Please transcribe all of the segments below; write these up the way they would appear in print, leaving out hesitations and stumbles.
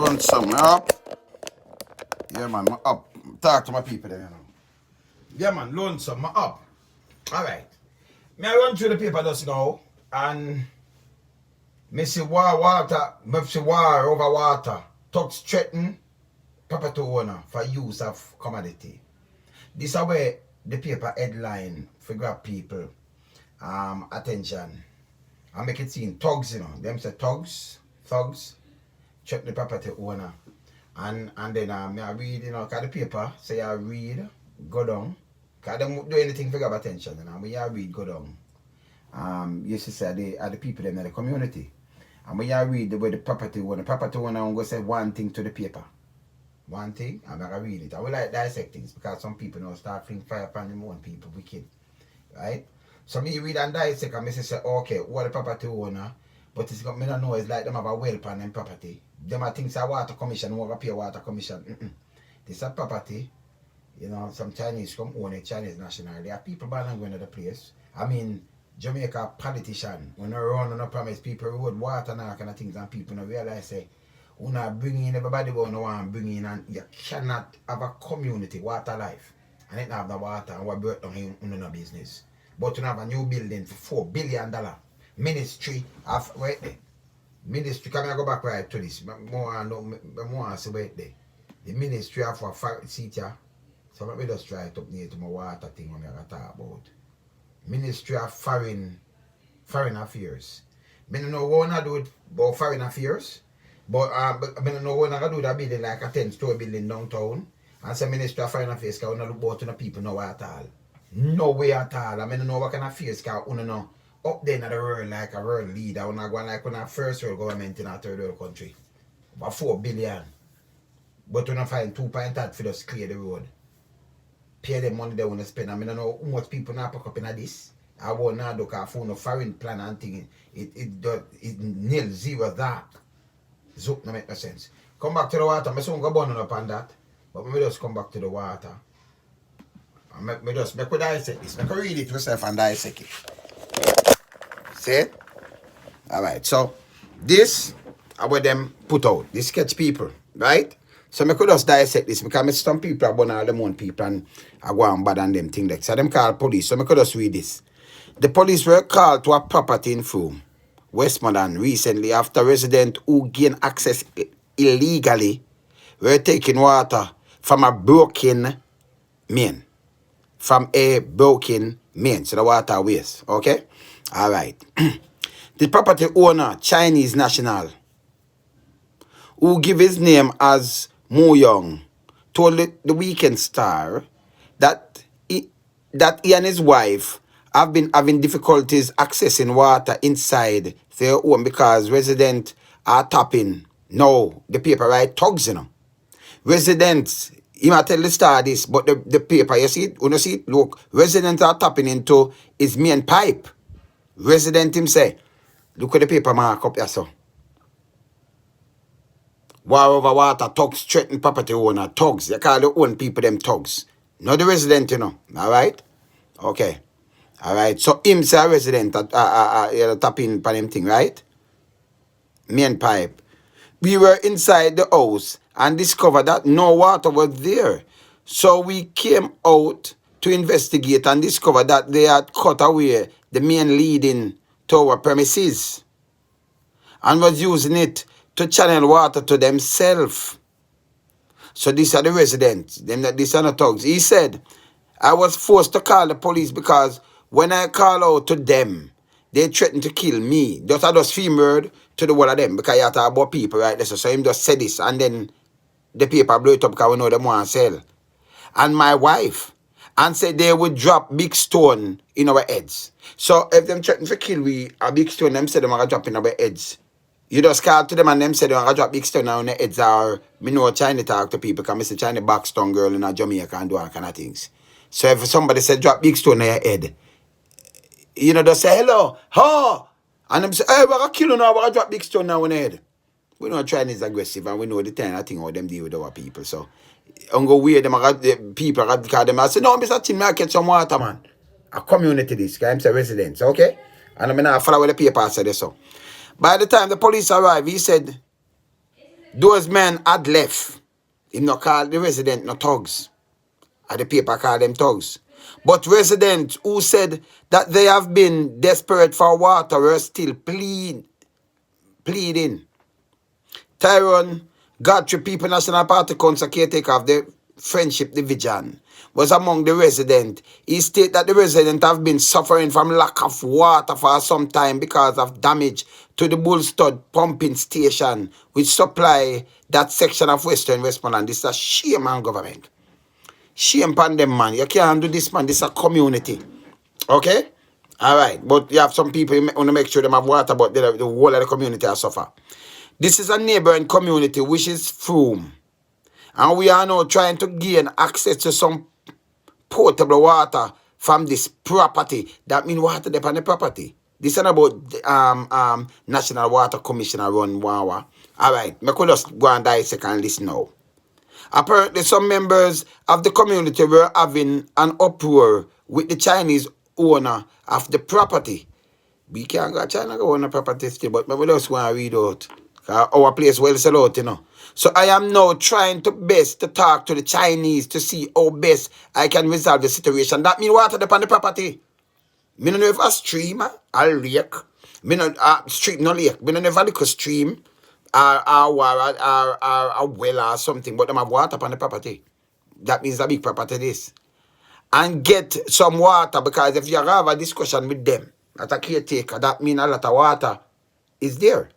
Lonesome, up. Yeah, man, I'm up. Talk to my people there, you know. Yeah, man, Lonesome, I'm up. All right. Me I run through the paper just now, and me see me see war over water. Talks threaten property owner for use of commodity. This is where the paper headline for grab people attention and make it seem thugs, you know. Them say thugs, threaten the property owner. And then me I read, you know, cause the paper say I read, go down. Cause them do anything for grab attention, you know. When you read, go down. You should say the people in the community. And when you read the way the property owner will go say one thing to the paper. One thing, I'm gonna read it. I will like dissect things because some people now start fling fire upon them own people wicked. Right? So me read and dissect and me say, okay, what the property owner, but it's got me don't know it's like them have a well upon them property. Them are things a water commission, who pay water commission. This is a property, you know, some Chinese come own it, Chinese national. There are people born and going to the place. I mean, Jamaica politician, when they run on a promise, people road water and all kind of things, and people don't realize say, you not bring in everybody but you want to bring in, and you cannot have a community, water life. And it have the water and what break down in no business. But you have a new building for $4 billion. Ministry of wait there. Ministry, can I go back right to this? More say wait there. The ministry of a seat here. So let me just try it up near to my water thing when I talk about. Ministry of Foreign Affairs. I don't know what I do it about foreign affairs, but I don't know what I do that building like a 10-story building downtown. And say Ministry of Foreign Affairs because I don't look about the people no at all. No way at all. I don't know what kind of affairs because I don't know up there in the world like a world leader. I don't go like when a first world government in a third world country. About 4 billion. But we don't find 2.8 for just clear the road. Pay them money they want to spend. I mean, I know how much people now pack up in this. I want now do because for no foreign plan and thing. It nil zero that. Zoop no make no sense. Come back to the water. I soon go burn up on that. But me just come back to the water. And me just make we dissect this. Make we read it yourself and dissect it. See it? Alright, so this are what them put out. This sketch people, right? So I could just dissect this because some people are born all them own people and I go and bad on them thing like so them call police. So I could just read this. The police were called to a property in Frome, Westmoreland recently after residents who gained access illegally were taking water from a broken main. So the water waste. Okay? Alright. The property owner, Chinese national, who give his name as Mo Young, told the Weekend Star that he and his wife have been having difficulties accessing water inside their home because residents are tapping. No, the paper right thugs, you know. Residents, he might tell the Star this, but the paper, you see it? When you see it, look, residents are tapping into his main pipe. Resident him say, look at the paper mark up here, so. War over water, thugs threaten property owner, thugs. They call the own people them thugs. Not the resident, you know. Alright? Okay. Alright. So him say a resident tapping for them thing, right? Main pipe. We were inside the house and discovered that no water was there. So we came out to investigate and discovered that they had cut away the main leading to our premises and was using it to channel water to themselves. So these are the residents. These are the thugs. He said, I was forced to call the police because when I call out to them, they threatened to kill me. I just feel murdered to the whole of them because you have to talk about people, right? So him just said this and then the paper blew it up because we know them want to sell. And my wife, and said they would drop big stone in our heads. So if them threaten to kill we, a big stone, them said them are going to drop in our heads. You just call to them and them say they want to drop big stone on their heads or me know China talk to people because I say China backstone girl in Jamaica and do all kind of things. So if somebody said drop big stone on your head, you know, they say hello, ha! And them say, hey, we're going to kill you now, we're going to drop big stone now on your head. We know China is aggressive and we know the kind of thing how them deal with our people. So I'm go weird them the people call them. I say, no, Mr. Tim, I catch some water, man. A community this, because I'm say residents, okay? And I'm not follow the paper said so. By the time the police arrived, he said Those men had left. Him not call the resident no thugs. And the paper call them thugs. But residents who said that they have been desperate for water were still pleading. Tyrone Godfrey, People National Party Council caretaker of the Friendship Division, was among the residents. He stated that the residents have been suffering from lack of water for some time because of damage to the Bullstud pumping station, which supply that section of Western Westmoreland. This is a shame on government. Shame on them, man. You can't do this, man. This is a community. Okay? Alright. But you have some people who want to make sure they have water, but the whole of the community are suffer. This is a neighboring community which is Froome. And we are now trying to gain access to some potable water from this property. That means water depend on the property. This is about National Water Commissioner run Wawa. Alright, I could just go and dissect and listen now. Apparently some members of the community were having an uproar with the Chinese owner of the property. We can't go to China go on a property still, but we just want to read out. Our place well sell out, you know. So I am now trying to best to talk to the Chinese to see how best I can resolve the situation. That means water depend on the property. Me no know if a stream or lake. Me no stream no lake. Me no know if a little stream or a well or something, but them have water upon the property. That means a big property this. And get some water, because if you have a discussion with them as a caretaker, that means a lot of water is there.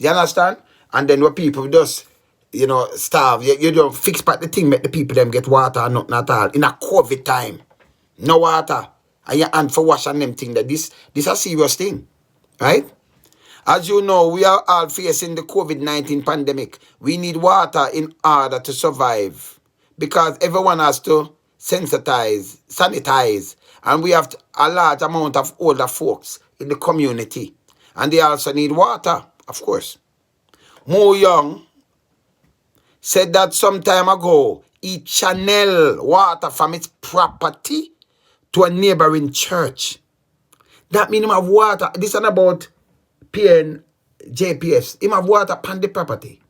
You understand? And then what people just, starve. You don't fix back the thing, make the people them get water or nothing at all. In a COVID time, no water. And your hand for washing them thing. That this a serious thing. Right? As you know, we are all facing the COVID-19 pandemic. We need water in order to survive. Because everyone has to sanitize. And we have a large amount of older folks in the community. And they also need water. Of course. Mo Young said that some time ago, he channeled water from its property to a neighboring church. That means him have water. This is about PN JPS. Him have water upon the property.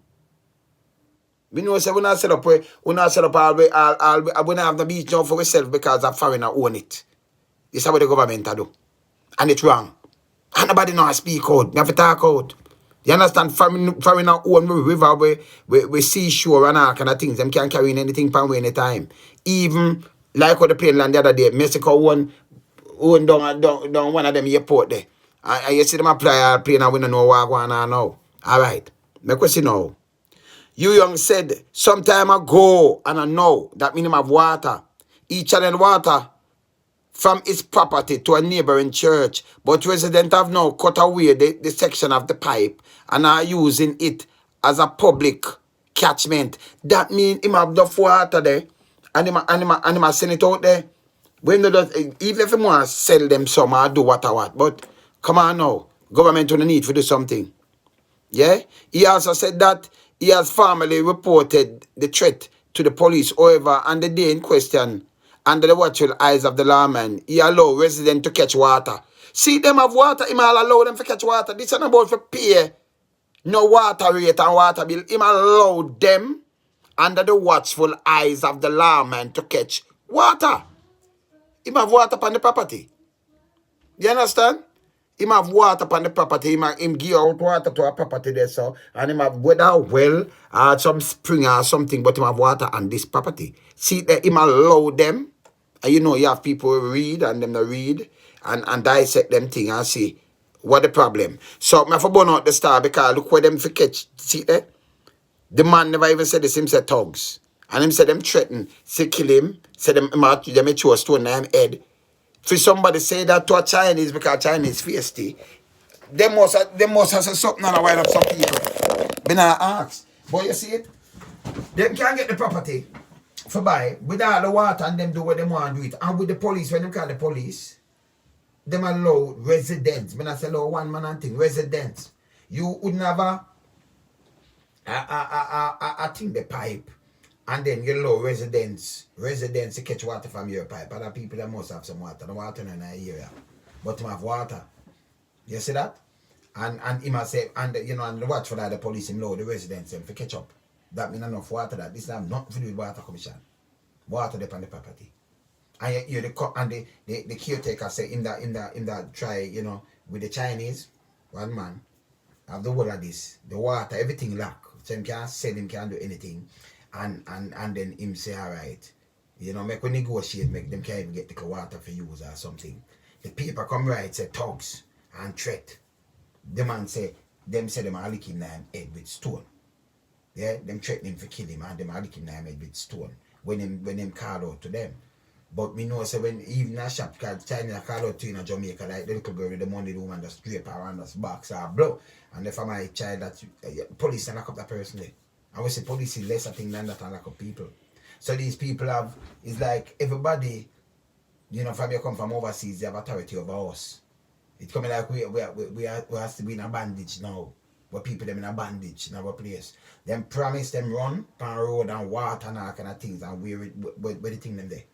We know say we not set up all we not have the beach now for ourselves because a foreigner own it. This is what the government do. And it's wrong. And nobody know how to speak out. We have to talk out. You understand? Foreigner own river we seashore and all kind of things. Them can't carry in anything from way anytime. Even like what the plane land the other day, Mexico own down one of them airport there. And you see them apply a plane and we don't know what going on now. Alright. My question now. You Young said some time ago, and I know that means him have water. He channeled water from its property to a neighboring church, but residents have now cut away the section of the pipe and are using it as a public catchment. That means him have enough water there, and him send it out there. When they does, even if he want to sell them some or do what, but come on now, government will need to do something. Yeah? He also said that he has formally reported the threat to the police. However, on the day in question, under the watchful eyes of the lawman, he allowed residents to catch water. See, them have water, he might allow them to catch water. This is not about for pay no water rate and water bill. He might allow them, under the watchful eyes of the lawman, to catch water. He might have water upon the property. You understand? Him have water upon the property. Him give out water to a property there, so. And him have whether well or some spring or something, but him have water on this property. See that him allow them. And you know you have people who read and them to read and dissect them thing and see what the problem. So I have to burn out the star because look where them for catch. See there? The man never even said this, him said thugs. And him said them threaten, say kill him, say them may throw a stone in him head. For somebody say that to a Chinese because Chinese feisty, they must have said something and wind up some people. Been asked. But you see it? They can't get the property for buy with all the water and them do what they want to do it. And with the police, when they call the police, them allow residents. When I say allow one man and thing, residents. You wouldn't have a thing the pipe. And then you allow residents to catch water from your pipe. Other people that must have some water. The water in the area. But to have water. You see that? And him a say, and you know, and watch for that the police him load the residents them for catch up. That mean enough water that this have nothing to do with water commission. Water dep on the property. And you and the caretaker say in that try, you know, with the Chinese, one man, have the whole of this, the water, everything lack. So him can't sell, him can't do anything. And then him say, all right, you know, make we negotiate, make them can't even get the water for use or something. The paper come right, say thugs and threat. The man say, them are lick him head with stone. Yeah, them threaten him for kill him and them are lick him head with stone. When him call out to them. But we know say when even a shop called China call out to in Jamaica, like the little girl with the money the woman just drape around us box or blow. And if my child that police and lock up that person there. I would say police is less a thing than that and lock up people. So these people have, it's like everybody, you know, from you come from overseas, they have authority over us. It's coming like we have to be in a bandage now. Where people them in a bandage in our place. Them promise them run pan road and water and all kind of things and where the thing them there.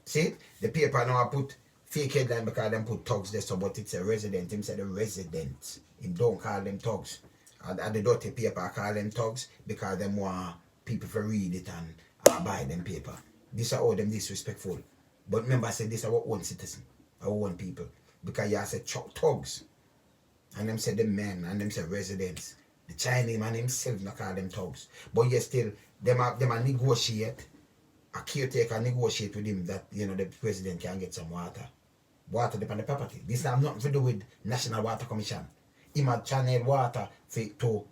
See? The paper now put fake headline because them put thugs there, so but it's a resident. Him said the resident. Him don't call them thugs. And the dirty paper call them thugs because them want people to read it and buy them paper. This are all them disrespectful. But remember I said this is our own citizen, our own people. Because you said thugs. And them said them men and them said residents. The Chinese man himself not call them thugs. But yet still them a negotiate. A caretaker negotiate with him that, you know, the president can get some water. Water depend on the property. This have nothing to do with National Water Commission. He might channel water to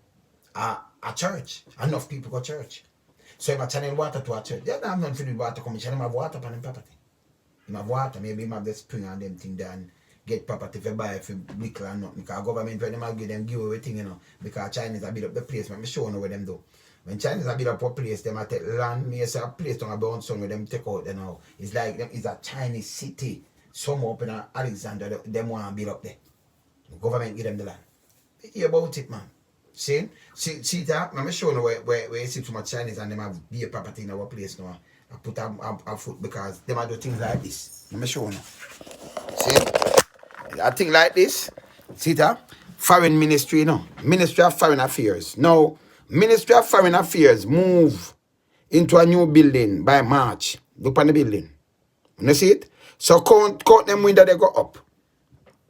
a church. Enough people go to church. So he might channel water to a church. They don't have nothing to do with Water Commission. He have water upon the property. He have water. Maybe he have the spring and them thing there and get property for buy for liquor and nothing. Because government when them give them give everything, you know. Because Chinese have built up the place. But I'm sure what them do. When Chinese have built up a place, them take land, me say a place down a bound son where them take out, you know. It's like them is a Chinese city. Some up in Alexander, them want to build up there. The government give them the land. Hear about it, man. See that? I'm sure where you see too much Chinese and them have beer property in our place now. I put a foot because them do things like this. I'm sure now. See? A thing like this. See that? Foreign ministry, you know. Ministry of Foreign Affairs. Now, Ministry of Foreign Affairs move into a new building by March. Look on the building. You see it? So count them window they go up.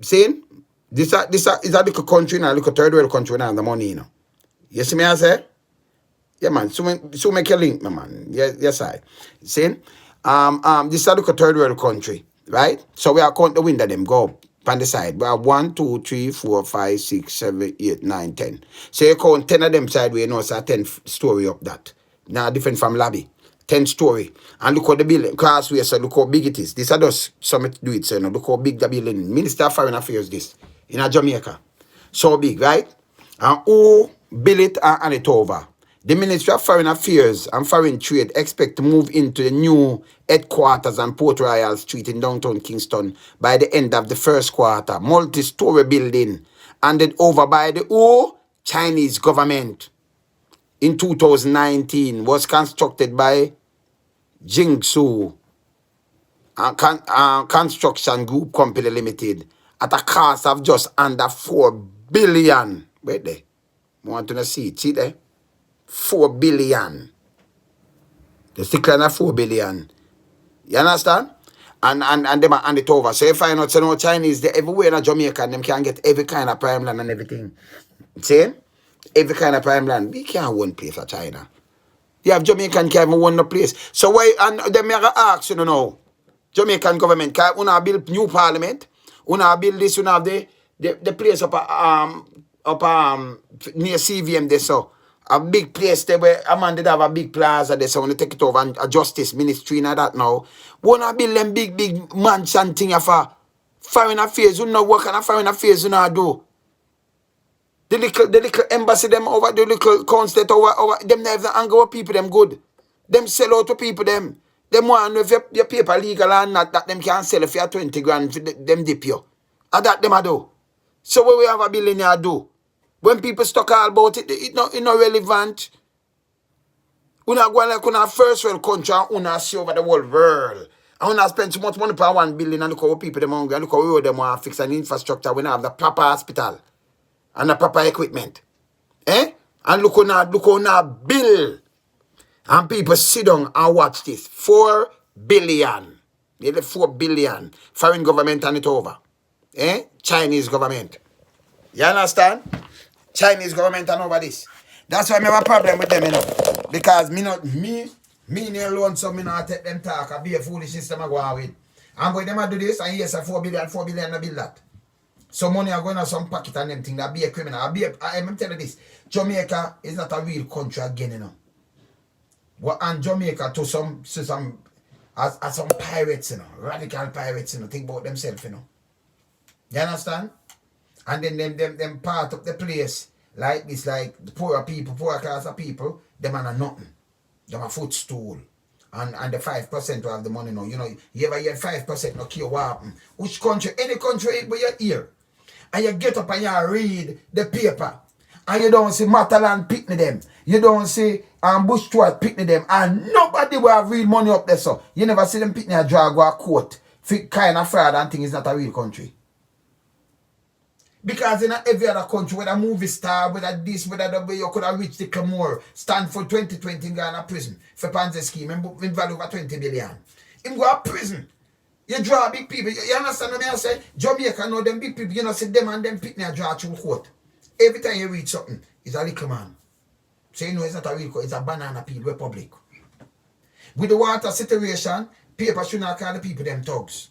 See? This is a little country now, a little third world country now, the money, you know. You see me I say? Yeah, man. So make a link, my man. Yes, I. See? This is a little third world country, right? So we are count the window them go up on the side. We have 1, 2, 3, 4, 5, 6, 7, 8, 9, 10. So you count 10 of them side where you know it's a 10 story up that. Now different from lobby. 10 story. And look how the building crossway, so look how big it is. This are just something to do it, so you know. Look how big the building. Minister of Foreign Affairs this. In a Jamaica. So big, right? And who build it and hand it over? The Ministry of Foreign Affairs and Foreign Trade expect to move into the new headquarters on Port Royal Street in downtown Kingston by the end of the first quarter. Multi-story building handed over by the Chinese government in 2019 was constructed by Jingsu Construction Group Company Limited at a cost of just under 4 billion. Wait there. Want to see it? See there? 4 billion. The stickler 4 billion. You understand? And them hand it over. So if I not say no Chinese, they everywhere in Jamaica and them can get every kind of prime land and everything. See? Every kind of prime land. We can't one place for China. You have Jamaican can't even one no place. So why and them may ask you know. Jamaican government can una build new parliament, una build this, una have the place up near CVM there, so a big place there where a man did have a big plaza there, so when they take it over and a justice ministry and that now. Wanna build them big mansion thing for foreign affairs, you know what kind of foreign affairs you know do. The little embassy them over, the little consulate over them never anger with people them good. Them sell out to people them. Them want if your paper legal or not, that them can sell if you have 20 grand for them dip you. And that them a do. So what we have a billionaire do? When people talk all about it, it's not relevant. Una go like una first world country and una see over the whole world. And una spend too much money per 1 billion and look how people them hungry and look how we them want to fix an infrastructure when they have the proper hospital. and the proper equipment. Eh? And look on our bill. And people sit down and watch this. 4 billion. Nearly 4 billion. Foreign government and it over. Eh? Chinese government. You understand? Chinese government and over this. That's why I have a problem with them, you know. Because me alone, so me not take them talk. I be a foolish system I go on with. And when them do this, and yes, 4 billion, I build that. So money are going to some pocket and them thing. That be a criminal. I'm telling you this. Jamaica is not a real country again, you know. And Jamaica to some as some pirates, you know. Radical pirates, you know. Think about themselves, you know. You understand? And then them part of the place like this, like the poorer people, poorer class of people, them are nothing. Them a footstool. And the 5% will have the money now. You know, you ever hear 5% no care what happen. Which country, any country where you're here, and you get up and you read the paper, and you don't see Matalan picking them, you don't see Bush Stewart picking them, and nobody will have real money up there, so you never see them picking a drag or a court. Kind of fraud and thing is not a real country. Because in every other country, whether movie star, whether this, whether the you could have reached the Camor, stand for 2020 in Ghana prison for Panzer scheme and value over 20 billion. Him go to prison. You draw big people. You understand what I say? Jamaica know them big people. You know, see them and them pick me a draw through court. Every time you read something, it's a little man. So you know it's not a real court, it's a banana peel republic. With the water situation, people should not call the people them thugs.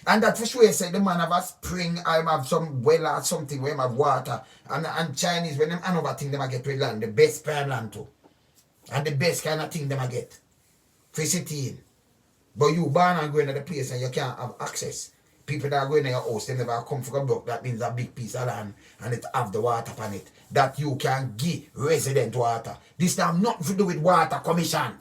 And that for sure said the man have a spring, I have some well or something where I have water. And Chinese, when them another thing them I get with land, the best prime land too. And the best kind of thing them I get. For city in. But you born and going to the place and you can't have access. People that are going to your house, they never come for a block. That means a big piece of land and it have the water on it. That you can give resident water. This have nothing to do with water commission.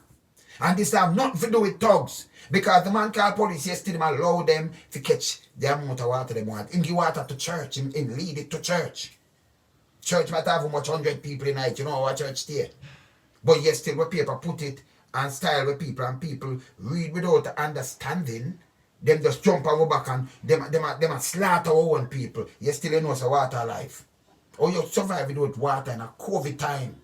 And this have nothing to do with thugs. Because the man called police yesterday allow them to catch the amount of water they want. Him give water to church, him lead it to church. Church might have much 100 people in it, you know, our church there. But yes, still where people put it and style where people and people read without understanding, them just jump and go back and them slaughter our own people. You still know it's a water life. Or you survive without water in a COVID time.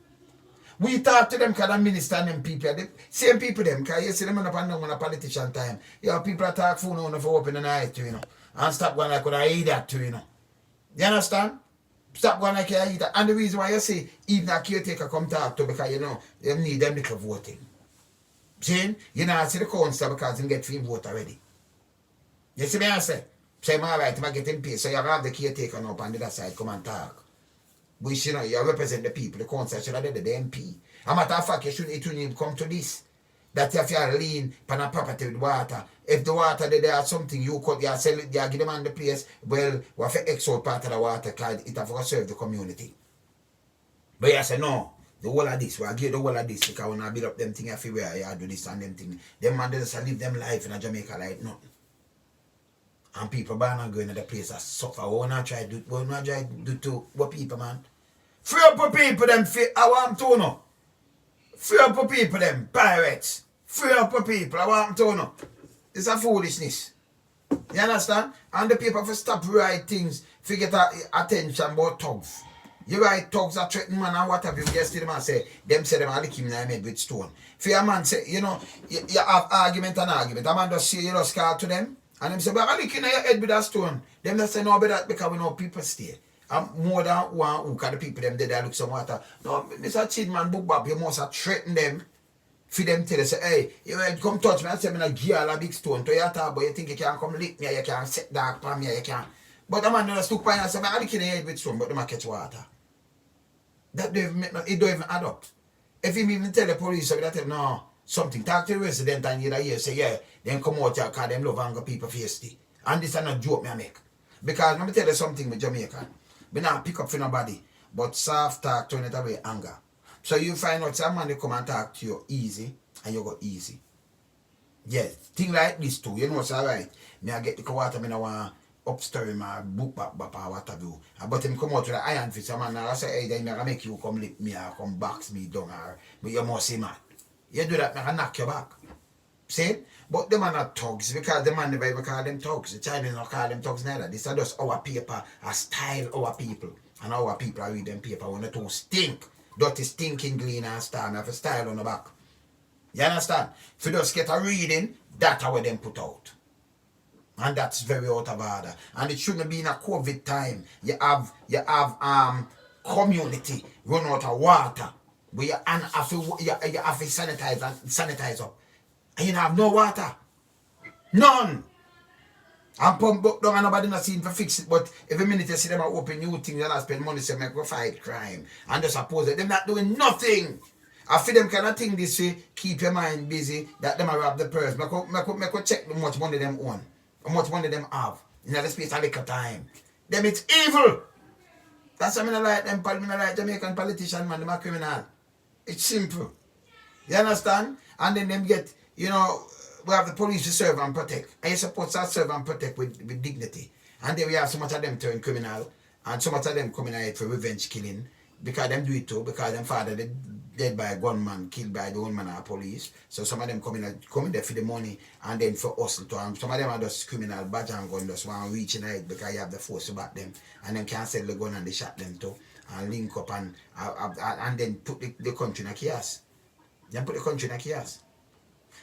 We talk to them because the minister and them people, the same people them, because you see them up and down on a politician time. You know, people talk phone on for open the night too, you know. And stop going like I eat that too, you know. You understand? Stop going like I eat that. And the reason why you say even a caretaker come talk to because you know they need them little voting. See? You know, I see the council because they get free vote already. You see me I say? Say I'm alright, I'm getting paid. So you have the caretaker now up on the other side come and talk. Which, you know, you represent the people, the council should have done the MP. A matter of fact, you shouldn't even come to this. That if you are lean on a property with water, if the water there are something you could, you sell it, you give them on the place, well, we have to export part of the water because it have to serve the community. But you say, no, the whole of this, we give the whole of this because when I build up them things everywhere, you do this and them things. Them man just live them life in Jamaica like nothing. And people born and going to the place that suffer. What we not try to do to what people, man? Free up for people them, I want to know. Free up for people them, pirates. Free up for people, I want to know. It's a foolishness. You understand? And the people for stop write things, for get attention about thugs. You write thugs that threaten man and what have you. Yesterday man say, them say them are lick him in the head with stone. For a man say, you know, you have argument and argument. A man just say, you just call to them. And them say, but I lick in your head with a stone. Them just say, no, but that because we know people stay. More than one who can the people them there look some water. No, Mr. Chidman book back, you must have threatened them for them till they say, hey, you come touch me and say me a gear a big stone to your top, but you think you can come lick me, you can set dark for me, you can. But the man just took by and say, I lick in the head with stone, but they might catch water. That don't even it don't even add up. If you even tell the police, so that no, something, talk to the resident and you say, yeah, then come out here because them love anger people feisty. And this is not a joke me I make. Because let me tell you something with Jamaica. We not pick up for nobody, but soft talk turn it away anger. So you find out someone they come and talk to you easy, and you go easy. Yes, thing like this too, you know it's alright. Me I get the water, me no want upstir my book back or what have you. But him come out with the iron fist, man, and I say, hey, then I make you come lick me or come box me down or, but you must see man. You do that, I knock you back. See? But them are not thugs because the man never ever call them thugs. The Chinese not call them thugs neither. This is just our paper, a style our people. And our people are read them paper when they too stink. Dirty stinking clean and style. Have a style on the back. You understand? If you just get a reading, that's how them put out. And that's very out of order. And it shouldn't be in a COVID time. You have community run out of water. Where you have to sanitize up. And you have no water. None. And pump up down and nobody not seen for fix it. But every minute you see them open new things and I spend money to make go fight crime. And they suppose that they're not doing nothing. I feel them kind of thing this way, keep your mind busy, that them rob the purse. Make check how much money them own. How much money them have. In the space of little time. Them it's evil. That's why I like them, I like Jamaican politicians, man, them are criminal. It's simple. You understand? And then them get, you know, we have the police to serve and protect. And you're supposed to serve and protect with dignity. And then we have so much of them turn criminal. And so much of them coming out for revenge killing. Because them do it too. Because them father dead by a gunman, killed by the own man or police. So some of them coming there for the money and then for hustle to them. Some of them are just criminal badge and gun, just want to reach in it because you have the force to back them. And then can sell the gun and they shot them too. And link up and then put the country in a chaos. Then put the country in a chaos.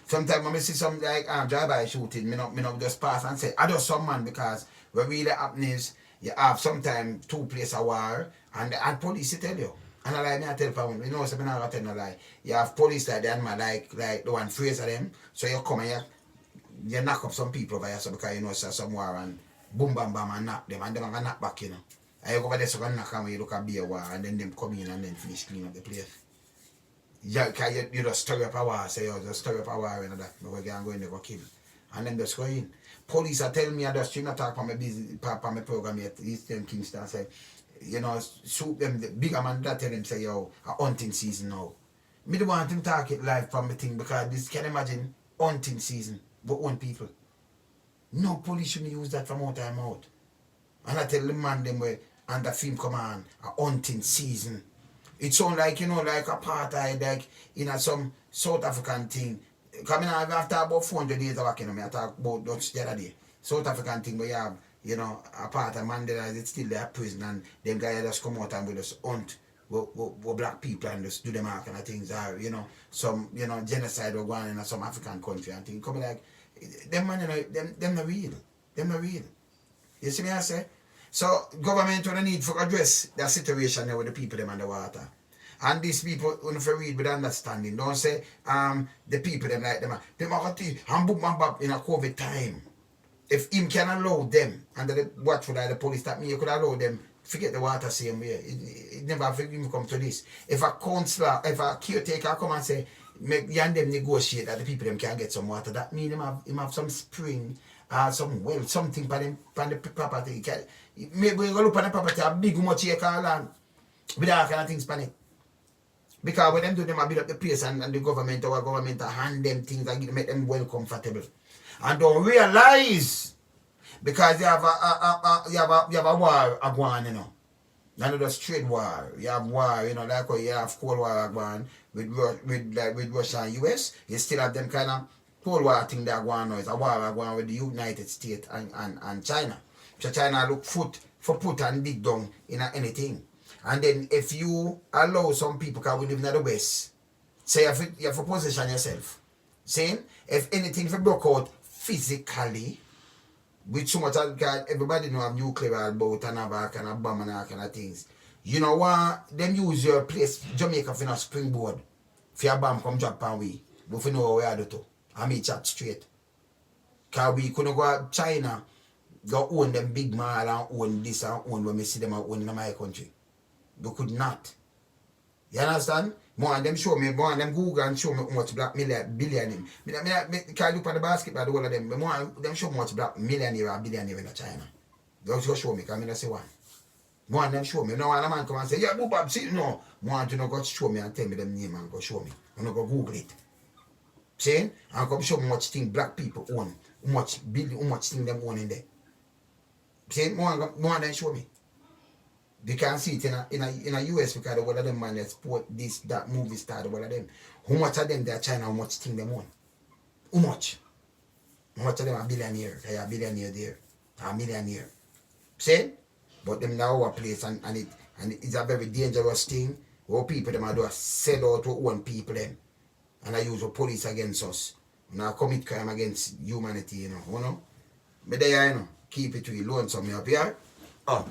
Sometimes when I see some like drive-by shooting, me not just pass and say, I just some man, because what really happens is you have sometimes two places of war and police tell you. And I like me I tell people, you know, so I'm not tell no lie. You have police like that, man, like the one phrase of them. So you come and you knock up some people over here, so because you know so some war and boom bam bam and knock them and them gonna knock back, you know. And you go over there so gonna knock them when you look at beer war and then them come in and then finish clean up the place. Yeah, cause you just stir up a war, say you just stir up a war and that, but we're going to go kill. And then just go in. Police are telling me I just not talk on my business on my program yet, Eastern Kingston say, you know, shoot them, the bigger man that tell them say, yo, a hunting season now. Me don't want him talk it live from the thing because this can imagine hunting season, but own people. No police shouldn't use that from out time out. And I tell the man them where under film command, a hunting season. It sound like, you know, like apartheid, like in some South African thing. Coming out after about 400 days of working, I talk about Dutch the other day. South African thing where you have, you know, apartheid, Mandela, it's still there prison and them guys just come out and we just hunt with black people and just do them all kind of things. Or, you know, some, you know, genocide or going in some African country and things. Coming like, them man, you know, them not real. Them not real. You see me I say? So government will need to address that situation there with the people them underwater. And these people want to read with understanding. Don't say the people them like them are going to and boom bam bam in a COVID time. If him can allow them under the watch for the police that me you could allow them forget the water same way. It never even come to this. If a counselor, if a caretaker come and say make you and them negotiate that the people them can get some water, that mean him have some spring some well something for them for the property. Maybe we go look on the property a big much acre land with all kind of things on it. Because when them do them a build up the place and the government, our government hand them things and make them well comfortable. And don't realize because you have a war going, you know. Not just trade war. You have war, you know, like how you have Cold War going with Russia and US. You still have them kind of Cold War thing that going on. It's a war going with the United States and China. So China look for put and dig down in anything. And then if you allow some people, because we live in the West, say you have to position yourself. Saying, if anything if broke out physically, with so much everybody know have nuclear boat and have a kind of bomb and all kind of things. You know what? Them use your place, Jamaica for a springboard. For your bomb come drop on we. But we know how we are do to. And me chat straight. Because we couldn't go to China, go own them big mall and own this and own when we see them own in my country. We could not. You understand? More of them show me, more of them Google and show me how much black billionaire. Can look at the basketball, the whole of them, but more of them show me how much black millionaire or billionaire in China. They also show me, because I say one. More of them show me. Now when a man come and say, yeah, Bob, see, no. More of them go show me and tell me them name and go show me. I'm not go Google it. See? And come show me how much thing black people own. How much thing them own in there. See? More of them show me. You can see it in a US because the one of them man that sport this, that movie star, the one of them. How much of them they are China, how much thing them own? How much? How much of them are billionaire? They are billionaire there. A millionaire. See? But them now our place and And it's a very dangerous thing. Where people them do a sell out to one people them. And I use the police against us. Now commit crime against humanity, you know. But there, you know, keep it to you. Lonesome, you up here? Oh.